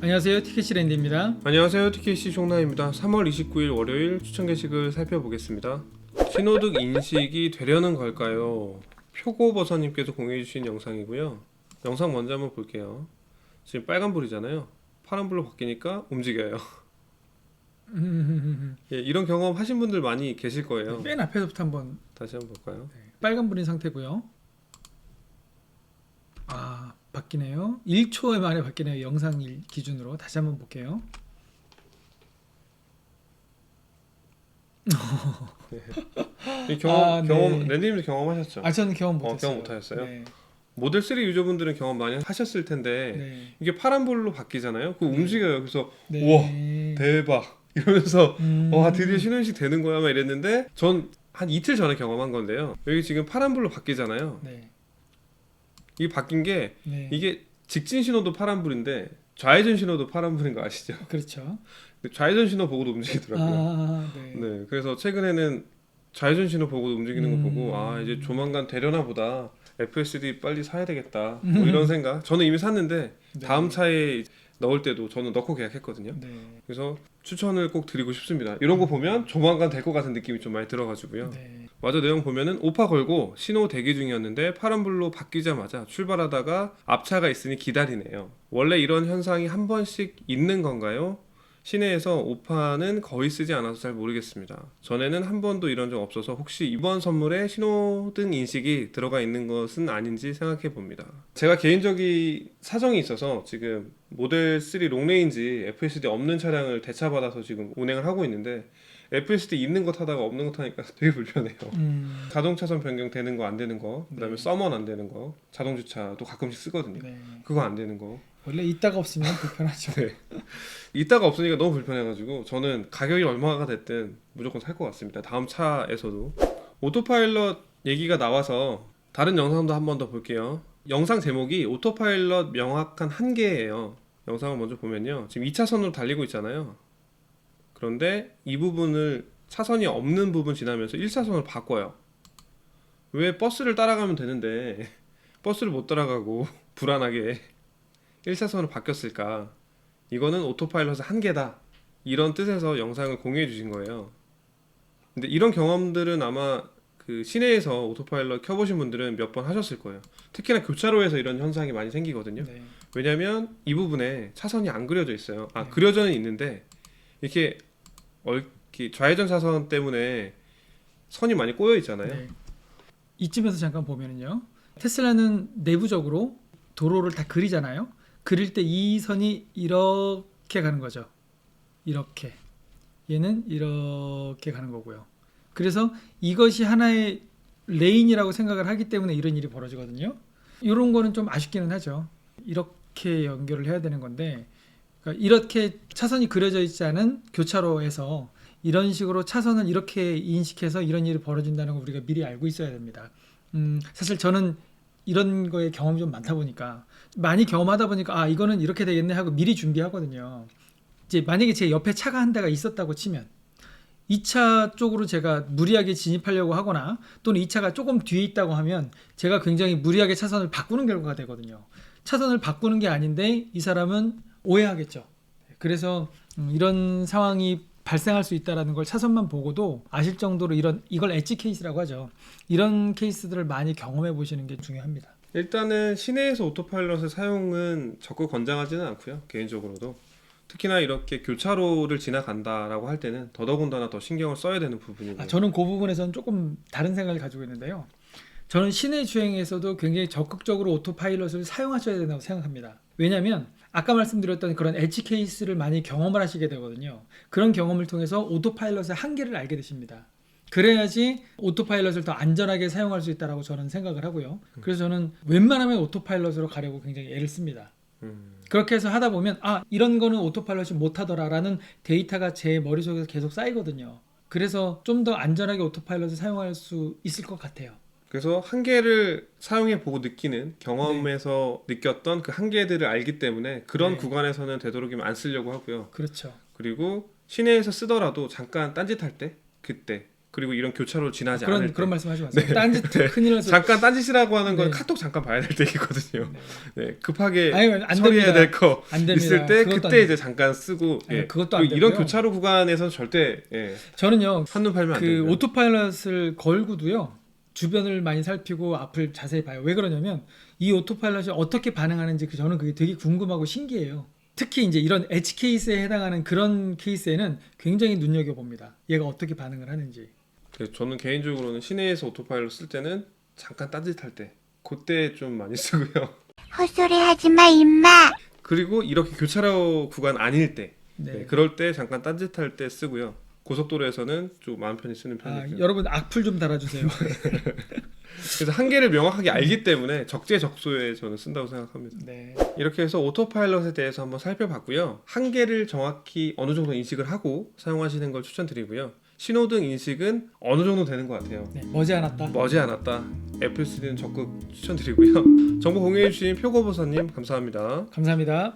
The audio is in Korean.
안녕하세요, 티켓시 랜디입니다. 안녕하세요, TKC 종나입니다. 3월 29일 월요일 추천 게시글 살펴보겠습니다. 신호등 인식이 되려는 걸까요? 표고버섯님께서 공유해주신 영상이고요. 영상 먼저 한번 볼게요. 지금 빨간불이잖아요. 파란불로 바뀌니까 움직여요. 예, 이런 경험 하신 분들 많이 계실 거예요. 맨 앞에서부터 한번 다시 한번 볼까요? 빨간불인 상태고요. 아, 바뀌네요. 1초 만에 바뀌네요. 영상 기준으로 다시 한번 볼게요. 이 경험, 네. 랜디님도 경험하셨죠? 아, 저는 경험 못했어요. 경험 못하셨어요? 네. 모델 3 유저분들은 경험 많이 하셨을 텐데 네. 이게 파란불로 바뀌잖아요. 그거 움직여요. 그래서 네. 우와 대박 이러면서 와 드디어 음. 신호인식 되는 거야 막 이랬는데 전 한 이틀 전에 경험한 건데요. 여기 지금 파란불로 바뀌잖아요. 네. 이게 바뀐 게 네. 이게 직진 신호도 파란불인데 좌회전 신호도 파란불인 거 아시죠? 그렇죠. 좌회전 신호 보고도 움직이더라고요. 네. 네, 그래서 최근에는 좌회전 신호 보고도 움직이는 거 보고 아 이제 음. 조만간 되려나 보다. FSD 빨리 사야 되겠다. 뭐 이런 생각. 저는 이미 샀는데 네. 다음 차에 넣을 때도 저는 넣고 계약했거든요. 네. 그래서 추천을 꼭 드리고 싶습니다. 이런 거 보면 조만간 될 것 같은 느낌이 좀 많이 들어가지고요. 네. 마저 내용 보면은 오파 걸고 신호 대기 중이었는데 파란불로 바뀌자마자 출발하다가 앞차가 있으니 기다리네요. 원래 이런 현상이 한 번씩 있는 건가요? 시내에서 오파는 거의 쓰지 않아서 잘 모르겠습니다. 전에는 한 번도 이런 적 없어서 혹시 이번 선물에 신호등 인식이 들어가 있는 것은 아닌지 생각해 봅니다. 제가 개인적인 사정이 있어서 지금 모델 3 롱레인지 FSD 없는 차량을 대차받아서 지금 운행을 하고 있는데 FSD 있는 거 타다가 없는 거 타니까 되게 불편해요. 자동 차선 변경 되는 거 안 되는 거, 그다음에 서먼 안 되는 거, 자동 주차도 가끔씩 쓰거든요. 네. 그거 안 되는 거. 원래 있다가 없으면 불편하죠. 네. 이따가 없으니까 너무 불편해가지고 저는 가격이 얼마가 됐든 무조건 살 것 같습니다. 다음 차에서도 오토파일럿 얘기가 나와서 다른 영상도 한 번 더 볼게요. 영상 제목이 오토파일럿 명확한 한계예요. 영상을 먼저 보면요, 지금 2차선으로 달리고 있잖아요. 그런데 이 부분을 차선이 없는 부분 지나면서 1차선으로 바꿔요. 왜 버스를 따라가면 되는데 버스를 못 따라가고 불안하게 1차선으로 바뀌었을까? 이거는 오토파일럿의 한계다. 이런 뜻에서 영상을 공유해 주신 거예요. 근데 이런 경험들은 아마 그 시내에서 오토파일럿 켜보신 분들은 몇 번 하셨을 거예요. 특히나 교차로에서 이런 현상이 많이 생기거든요. 네. 왜냐면 이 부분에 차선이 안 그려져 있어요. 네. 그려져는 있는데 이렇게 좌회전 차선 때문에 선이 많이 꼬여 있잖아요. 네. 이쯤에서 잠깐 보면은요, 테슬라는 내부적으로 도로를 다 그리잖아요. 그릴 때 이 선이 이렇게 가는 거죠. 이렇게. 얘는 이렇게 가는 거고요. 그래서 이것이 하나의 레인이라고 생각을 하기 때문에 이런 일이 벌어지거든요. 이런 거는 좀 아쉽기는 하죠. 이렇게 연결을 해야 되는 건데, 그러니까 이렇게 차선이 그려져 있지 않은 교차로에서 이런 식으로 차선을 이렇게 인식해서 이런 일이 벌어진다는 걸 우리가 미리 알고 있어야 됩니다. 사실 저는 이런 거에 경험이 좀 많다 보니까, 많이 경험하다 보니까 이거는 이렇게 되겠네 하고 미리 준비하거든요. 이제 만약에 제 옆에 차가 한 대가 있었다고 치면 이 차 쪽으로 제가 무리하게 진입하려고 하거나 또는 이 차가 조금 뒤에 있다고 하면 제가 굉장히 무리하게 차선을 바꾸는 결과가 되거든요. 차선을 바꾸는 게 아닌데 이 사람은 오해하겠죠. 그래서 이런 상황이 발생할 수 있다는 걸 차선만 보고도 아실 정도로 이걸 엣지 케이스라고 하죠. 이런 케이스들을 많이 경험해 보시는 게 중요합니다. 일단은 시내에서 오토파일럿의 사용은 적극 권장하지는 않고요. 개인적으로도 특히나 이렇게 교차로를 지나간다라고 할 때는 더더군다나 더 신경을 써야 되는 부분이고. 저는 그 부분에서는 조금 다른 생각을 가지고 있는데요. 저는 시내 주행에서도 굉장히 적극적으로 오토파일럿을 사용하셔야 된다고 생각합니다. 왜냐하면 아까 말씀드렸던 그런 엣지 케이스를 많이 경험을 하시게 되거든요. 그런 경험을 통해서 오토파일럿의 한계를 알게 되십니다. 그래야지 오토파일럿을 더 안전하게 사용할 수 있다고 저는 생각을 하고요. 그래서 저는 웬만하면 오토파일럿으로 가려고 굉장히 애를 씁니다. 그렇게 해서 하다 보면 이런 거는 오토파일럿이 못하더라라는 데이터가 제 머릿속에서 계속 쌓이거든요. 그래서 좀 더 안전하게 오토파일럿을 사용할 수 있을 것 같아요. 그래서 한계를 사용해 보고 느끼는 경험에서 느꼈던 그 한계들을 알기 때문에 그런 네. 구간에서는 되도록이면 안 쓰려고 하고요. 그렇죠. 그리고 시내에서 쓰더라도 잠깐 딴짓할 때 그때 그리고 이런 교차로 지나지 않을 때 그런 말씀하지 마세요. 딴짓 큰일 나서 잠깐 딴짓이라고 하는 건 네. 카톡 잠깐 봐야 될 때이거든요. 네, 급하게 아니, 안 처리해야 됩니다. 될 거 안 됩니다. 있을 때 그것도 그때 안 이제 잠깐 쓰고 아니, 예. 그것도 안 그리고 이런 되고요. 교차로 구간에서 절대 저는요. 한눈 팔면 안 그 돼요. 오토파일럿을 걸고도요. 주변을 많이 살피고 앞을 자세히 봐요. 왜 그러냐면 이 오토파일럿이 어떻게 반응하는지 저는 그게 되게 궁금하고 신기해요. 특히 이제 이런 엣지 케이스에 해당하는 그런 케이스에는 굉장히 눈여겨봅니다. 얘가 어떻게 반응을 하는지. 저는 개인적으로는 시내에서 오토파일럿 쓸 때는 잠깐 딴짓할 때 그때 좀 많이 쓰고요. 헛소리 하지마 임마. 그리고 이렇게 교차로 구간 아닐 때 네. 그럴 때 잠깐 딴짓할 때 쓰고요. 고속도로에서는 좀 마음 편히 쓰는 편이고요. 여러분 악플 좀 달아주세요. 그래서 한계를 명확하게 알기 때문에 적재적소에 저는 쓴다고 생각합니다. 네. 이렇게 해서 오토파일럿에 대해서 한번 살펴봤고요. 한계를 정확히 어느 정도 인식을 하고 사용하시는 걸 추천드리고요. 신호등 인식은 어느 정도 되는 것 같아요. 네, 머지않았다. 머지않았다. 애플3는 적극 추천드리고요. 정보 공유해주신 표고버섯님 감사합니다. 감사합니다.